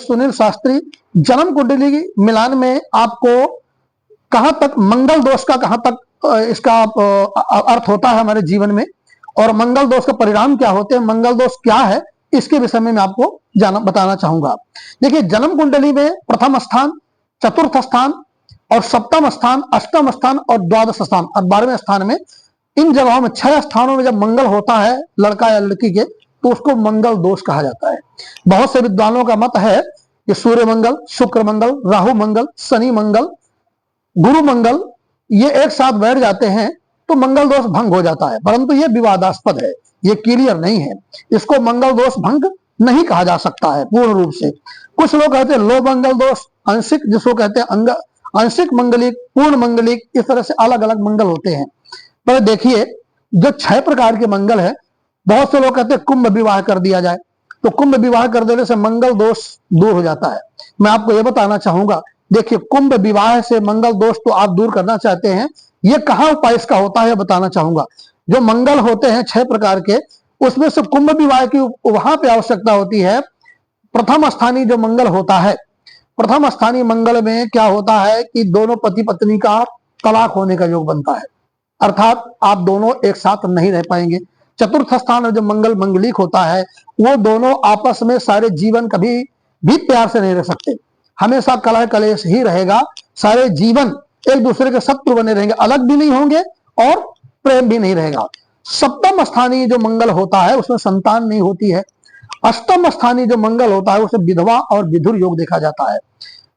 सुनील शास्त्री, जन्म कुंडली मिलान में आपको कहां तक मंगल दोष का कहां तक इसका अर्थ होता है हमारे जीवन में, और मंगल दोष का परिणाम क्या होते हैं, मंगल दोष क्या है, इसके विषय में मैं आपको बताना चाहूंगा। देखिए, जन्म कुंडली में प्रथम स्थान, चतुर्थ स्थान और सप्तम स्थान, अष्टम स्थान और द्वादश स्थान और 12वें स्थान में, इन जगहों में 6 स्थानों में जब मंगल होता है लड़का या लड़की के, तो उसको मंगल दोष कहा जाता है। बहुत से विद्वानों का मत है कि सूर्य मंगल, शुक्र मंगल, राहु मंगल, शनि मंगल, गुरु मंगल ये एक साथ बैठ जाते हैं तो मंगल दोष भंग हो जाता है, परंतु ये विवादास्पद है, ये क्लियर नहीं है। इसको मंगल दोष भंग नहीं कहा जा सकता है पूर्ण रूप से। कुछ लोग कहते हैं लो मंगल दोष, आंशिक, जिसको कहते हैं आंशिक मंगलिक, पूर्ण मंगलिक, इस तरह से अलग अलग मंगल होते हैं। पर देखिए, जो 6 प्रकार के मंगल है, बहुत से लोग कहते हैं कुंभ विवाह कर दिया जाए, तो कुंभ विवाह कर देने से मंगल दोष दूर हो जाता है। मैं आपको यह बताना चाहूंगा, देखिए, कुंभ विवाह से मंगल दोष तो आप दूर करना चाहते हैं, ये कहाँ उपाय इसका होता है बताना चाहूंगा। जो मंगल होते हैं 6 प्रकार के, उसमें से कुंभ विवाह की वहां पे आवश्यकता होती है। प्रथम स्थानीय जो मंगल होता है, प्रथम स्थानीय मंगल में क्या होता है कि दोनों पति पत्नी का तलाक होने का योग बनता है, अर्थात आप दोनों एक साथ नहीं रह पाएंगे। चतुर्थ स्थान में जो मंगल मंगलिक होता है, वो दोनों आपस में सारे जीवन कभी भी प्यार से नहीं रह सकते, हमेशा कलह कलेश ही रहेगा, सारे जीवन एक दूसरे के शत्रु बने रहेंगे, अलग भी नहीं होंगे और प्रेम भी नहीं रहेगा। सप्तम स्थानीय जो मंगल होता है उसमें संतान नहीं होती है। अष्टम स्थानीय जो मंगल होता है उसमें विधवा और विधुर योग देखा जाता है,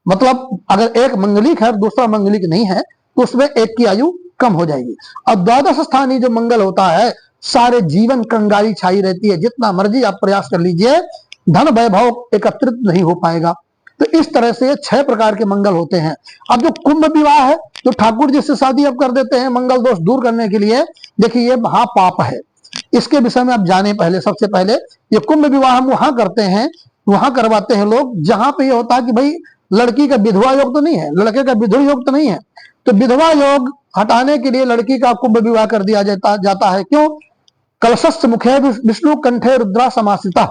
मतलब अगर एक मंगलिक है दूसरा मंगलिक नहीं है तो उसमें एक की आयु कम हो जाएगी। और द्वादश स्थानीय जो मंगल होता है, सारे जीवन कंगाली छाई रहती है, जितना मर्जी आप प्रयास कर लीजिए धन वैभव एकत्रित नहीं हो पाएगा। तो इस तरह से 6 प्रकार के मंगल होते हैं। अब जो कुंभ विवाह है, जो ठाकुर जी से शादी अब कर देते हैं मंगल दोष दूर करने के लिए, देखिए ये महापाप है, इसके विषय में आप जाने पहले, सबसे पहले ये कुंभ विवाह हम वहां करते हैं, वहां करवाते हैं लोग जहां पे ये होता है कि भाई लड़की का विधवा योग तो नहीं है, लड़के का विधुर योग तो नहीं है, तो विधवा योग हटाने के लिए लड़की का कुंभ विवाह कर दिया जाता है। क्यों? कलशस्थ मुखे विष्णु कंठे रुद्रा समासिता,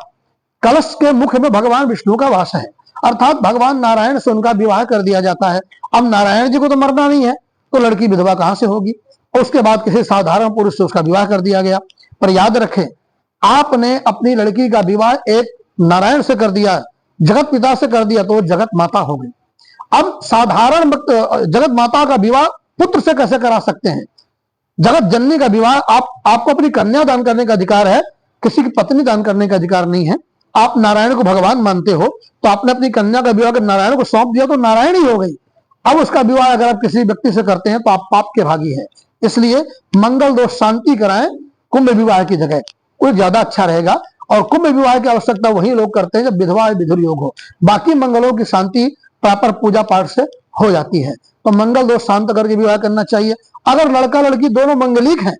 कलश के मुख में भगवान विष्णु का वास है, अर्थात भगवान नारायण से उनका विवाह कर दिया जाता है। अब नारायण जी को तो मरना नहीं है, तो लड़की विधवा कहां से होगी? और उसके बाद किसी साधारण पुरुष से उसका विवाह कर दिया गया। पर याद रखें, आपने अपनी लड़की का विवाह एक नारायण से कर दिया, जगत पिता से कर दिया, तो वो जगत माता हो गई। अब साधारण जगत माता का विवाह पुत्र से कैसे करा सकते हैं? जगत जननी का विवाह आपको अपनी कन्या दान करने का अधिकार है, किसी की पत्नी दान करने का अधिकार नहीं है। आप नारायण को भगवान मानते हो, तो आपने अपनी कन्या का विवाह अगर नारायण को सौंप दिया तो नारायण ही हो गई। अब उसका विवाह अगर आप किसी व्यक्ति से करते हैं तो आप पाप के भागी हैं। इसलिए मंगल दोष शांति कराएं कुंभ विवाह की जगह, वो ज्यादा अच्छा रहेगा। और कुंभ विवाह की आवश्यकता वही लोग करते हैं जब विधवा विधुर योग हो, बाकी मंगलों की शांति प्रॉपर पूजा पाठ से हो जाती है। तो मंगल दोष शांत करके विवाह करना चाहिए। अगर लड़का लड़की दोनों मंगलिक हैं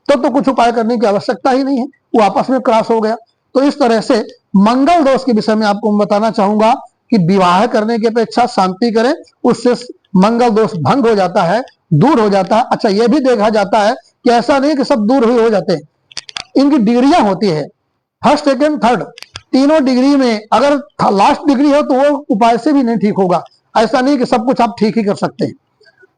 तो कुछ उपाय करने की आवश्यकता ही नहीं है, वो आपस में क्रॉस हो गया। तो इस तरह से मंगल दोष के विषय में आपको बताना चाहूंगा कि विवाह करने की अपेक्षा शांति करें, उससे मंगल दोष भंग हो जाता है, दूर हो जाता है। अच्छा, यह भी देखा जाता है कि ऐसा नहीं कि सब दूर हो जाते हैं, इनकी डिग्रियां होती है, फर्स्ट सेकेंड थर्ड तीनों डिग्री में अगर लास्ट डिग्री हो तो वो उपाय से भी नहीं ठीक होगा। ऐसा नहीं कि सब कुछ आप ठीक ही कर सकते हैं।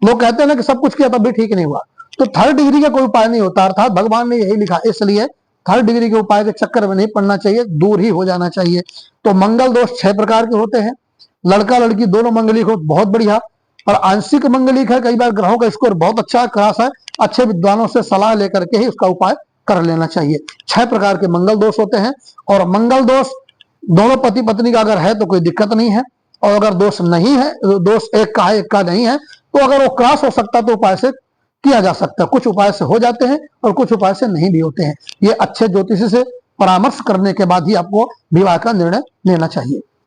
लोग कहते हैं ना कि सब कुछ किया तब भी ठीक नहीं हुआ, तो थर्ड डिग्री का कोई उपाय नहीं होता, अर्थात भगवान ने यही लिखा, इसलिए थर्ड डिग्री के उपाय के चक्कर में नहीं पड़ना चाहिए, दूर ही हो जाना चाहिए। तो मंगल दोष 6 प्रकार के होते हैं, लड़का लड़की दोनों मंगलिक हो बहुत बढ़िया, और आंशिक मंगलिक है, कई बार ग्रहों का स्कोर बहुत अच्छा खास है, अच्छे विद्वानों से सलाह लेकर के ही उसका उपाय कर लेना चाहिए। 6 प्रकार के मंगल दोष होते हैं, और मंगल दोष दोनों पति पत्नी का अगर है तो कोई दिक्कत नहीं है, और अगर दोष नहीं है, दोष एक का है एक का नहीं है, तो अगर वो क्रॉस हो सकता तो उपाय से किया जा सकता है। कुछ उपाय से हो जाते हैं और कुछ उपाय से नहीं भी होते हैं। ये अच्छे ज्योतिषी से परामर्श करने के बाद ही आपको विवाह का निर्णय लेना चाहिए।